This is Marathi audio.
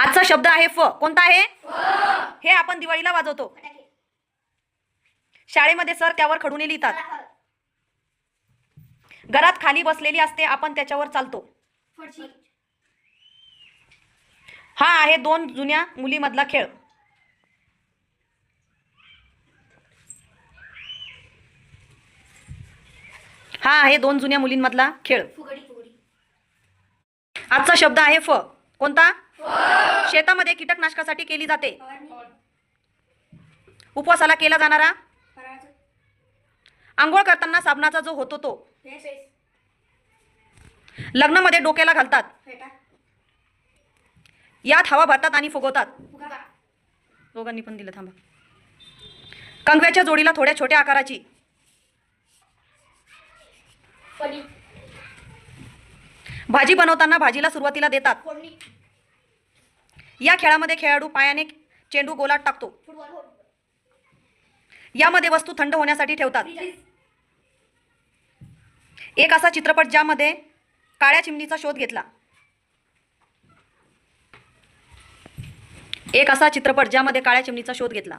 आजचा शब्द आहे फ. कोणता आहे? हे आपण दिवाळीला वाजवतो. शाळेमध्ये सर त्यावर खडूने लिहितात. घरात खाली बसलेली असते, आपण त्याच्यावर चालतो. हा आहे दोन जुन्या मुलीमधला खेळ. हा आहे दोन जुन्या मुलींमधला खेळ. आजचा शब्द आहे फ. कोणता? शेतामध्ये कीटकनाशकासाठी केली जाते. उपवासाला केला जाणारा. आंघोळ करताना साबणाचा जो होतो तो. लग्नामध्ये डोक्याला घालतात. यात हवा भरतात आणि फुगवतात. दोघांनी पण दिलं, थांबा. कंगव्याच्या जोडीला थोड्या छोट्या आकाराची. भाजी बनवताना भाजीला सुरुवातीला देतात. या खेळामध्ये खेळाडू पायाने चेंडू गोलात टाकतो. यामध्ये वस्तू थंड होण्यासाठी ठेवतात. एक असा चित्रपट ज्यामध्ये काळ्या चिमणीचा शोध घेतला. एक असा चित्रपट ज्यामध्ये काळ्या चिमणीचा शोध घेतला.